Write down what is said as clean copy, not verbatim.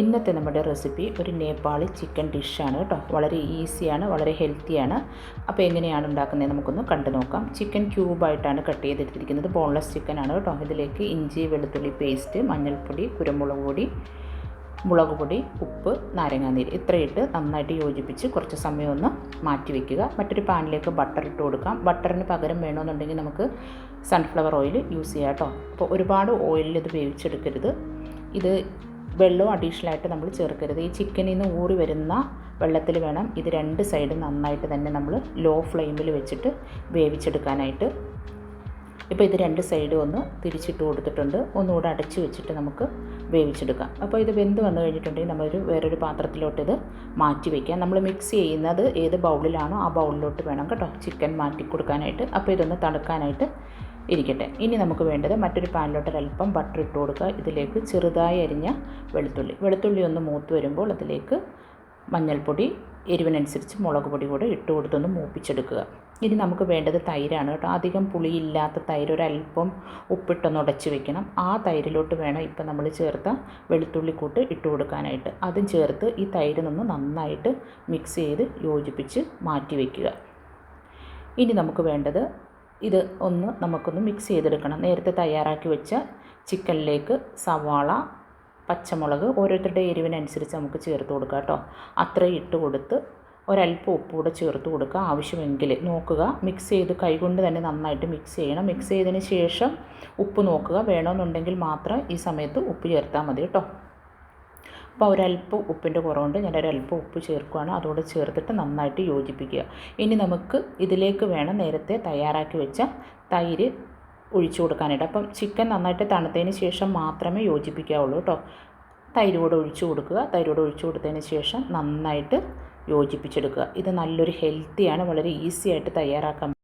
ഇന്നത്തെ നമ്മുടെ റെസിപ്പി ഒരു നേപ്പാളി ചിക്കൻ ഡിഷാണ് കേട്ടോ. വളരെ ഈസിയാണ്, വളരെ ഹെൽത്തിയാണ്. അപ്പോൾ എങ്ങനെയാണ് ഉണ്ടാക്കുന്നത് നമുക്കൊന്ന് കണ്ടു നോക്കാം. ചിക്കൻ ക്യൂബായിട്ടാണ് കട്ട് ചെയ്തെടുത്തിരിക്കുന്നത്. ബോൺലെസ് ചിക്കനാണ് കേട്ടോ. ഇതിലേക്ക് ഇഞ്ചി വെളുത്തുള്ളി പേസ്റ്റ്, മഞ്ഞൾപ്പൊടി, കുരുമുളക് പൊടി, മുളക് പൊടി, ഉപ്പ്, നാരങ്ങാനീര് ഇത്രയിട്ട് നന്നായിട്ട് യോജിപ്പിച്ച് കുറച്ച് സമയം ഒന്ന് മാറ്റി വയ്ക്കുക. മറ്റൊരു പാനിലേക്ക് ബട്ടർ ഇട്ട് കൊടുക്കാം. ബട്ടറിന് പകരം വേണമെന്നുണ്ടെങ്കിൽ നമുക്ക് സൺഫ്ലവർ ഓയിൽ യൂസ് ചെയ്യാം കേട്ടോ. അപ്പോൾ ഒരുപാട് ഓയിലിൽ ഇത് വേവിച്ചെടുക്കരുത്. ഇത് വെള്ളം അഡീഷണലായിട്ട് നമ്മൾ ചേർക്കരുത്. ഈ ചിക്കനിൽ നിന്ന് ഊറി വരുന്ന വെള്ളത്തിൽ വേണം ഇത് രണ്ട് സൈഡും നന്നായിട്ട് തന്നെ നമ്മൾ ലോ ഫ്ലെയിമിൽ വെച്ചിട്ട് വേവിച്ചെടുക്കാനായിട്ട്. ഇപ്പോൾ ഇത് രണ്ട് സൈഡും ഒന്ന് തിരിച്ചിട്ട് കൊടുത്തിട്ടുണ്ട്. ഒന്നുകൂടെ അടച്ച് വെച്ചിട്ട് നമുക്ക് വേവിച്ചെടുക്കാം. അപ്പോൾ ഇത് വെന്ത് വന്നു കഴിഞ്ഞിട്ടുണ്ടെങ്കിൽ നമ്മളൊരു വേറൊരു പാത്രത്തിലോട്ട് ഇത് മാറ്റി വയ്ക്കാം. നമ്മൾ മിക്സ് ചെയ്യുന്നത് ഏത് ബൗളിലാണോ ആ ബൗളിലോട്ട് വേണം കേട്ടോ ചിക്കൻ മാറ്റി കൊടുക്കാനായിട്ട്. അപ്പോൾ ഇതൊന്ന് തണുക്കാനായിട്ട് ഇരിക്കട്ടെ. ഇനി നമുക്ക് വേണ്ടത് മറ്റൊരു പാനിലോട്ട് ഒരല്പം ബട്ടർ ഇട്ട് കൊടുക്കുക. ഇതിലേക്ക് ചെറുതായി അരിഞ്ഞ വെളുത്തുള്ളി ഒന്ന് മൂത്ത് വരുമ്പോൾ അതിലേക്ക് മഞ്ഞൾപ്പൊടി, എരിവിനനുസരിച്ച് മുളക് പൊടി കൂടെ ഇട്ട് കൊടുത്തൊന്ന് മൂപ്പിച്ചെടുക്കുക. ഇനി നമുക്ക് വേണ്ടത് തൈരാണ് കേട്ടോ. അധികം പുളിയില്ലാത്ത തൈര്, ഒരല്പം ഉപ്പിട്ടൊന്ന് ഉടച്ച് വെക്കണം. ആ തൈരിലോട്ട് വേണം ഇപ്പം നമ്മൾ ചേർത്ത വെളുത്തുള്ളിക്കൂട്ട് ഇട്ട് കൊടുക്കാനായിട്ട്. അതും ചേർത്ത് ഈ തൈര് നന്നായിട്ട് മിക്സ് ചെയ്ത് യോജിപ്പിച്ച് മാറ്റി വയ്ക്കുക. ഇനി നമുക്ക് വേണ്ടത് ഇത് നമുക്കൊന്ന് മിക്സ് ചെയ്തെടുക്കണം. നേരത്തെ തയ്യാറാക്കി വെച്ച ചിക്കനിലേക്ക് സവാള, പച്ചമുളക് ഓരോരുത്തരുടെ എരിവിനനുസരിച്ച് നമുക്ക് ചേർത്ത് കൊടുക്കാം കേട്ടോ. അത്രയും ഇട്ട് കൊടുത്ത് ഒരല്പം ഉപ്പ് കൂടെ ചേർത്ത് കൊടുക്കുക. ആവശ്യമെങ്കിൽ നോക്കുക. മിക്സ് ചെയ്ത് കൈകൊണ്ട് തന്നെ നന്നായിട്ട് മിക്സ് ചെയ്യണം. മിക്സ് ചെയ്തതിന് ശേഷം ഉപ്പ് നോക്കുക. വേണമെന്നുണ്ടെങ്കിൽ മാത്രം ഈ സമയത്ത് ഉപ്പ് ചേർത്താൽ മതി കേട്ടോ. അപ്പോൾ ഒരല്പം ഉപ്പിൻ്റെ കുറവുണ്ട്, ഞാനൊരല്പം ഉപ്പ് ചേർക്കുകയാണ്. അതോടെ ചേർത്തിട്ട് നന്നായിട്ട് യോജിപ്പിക്കുക. ഇനി നമുക്ക് ഇതിലേക്ക് വേണം നേരത്തെ തയ്യാറാക്കി വെച്ച തൈര് ഒഴിച്ചു കൊടുക്കാനായിട്ട്. അപ്പം ചിക്കൻ നന്നായിട്ട് തണുത്തതിന് ശേഷം മാത്രമേ യോജിപ്പിക്കാവുള്ളൂ കേട്ടോ. തൈര് കൂടെ ഒഴിച്ചു കൊടുക്കുക. തൈര് കൂടെ ഒഴിച്ചു കൊടുത്തതിന് ശേഷം നന്നായിട്ട് യോജിപ്പിച്ചെടുക്കുക. ഇത് നല്ലൊരു ഹെൽത്തിയാണ്, വളരെ ഈസി ആയിട്ട് തയ്യാറാക്കാൻ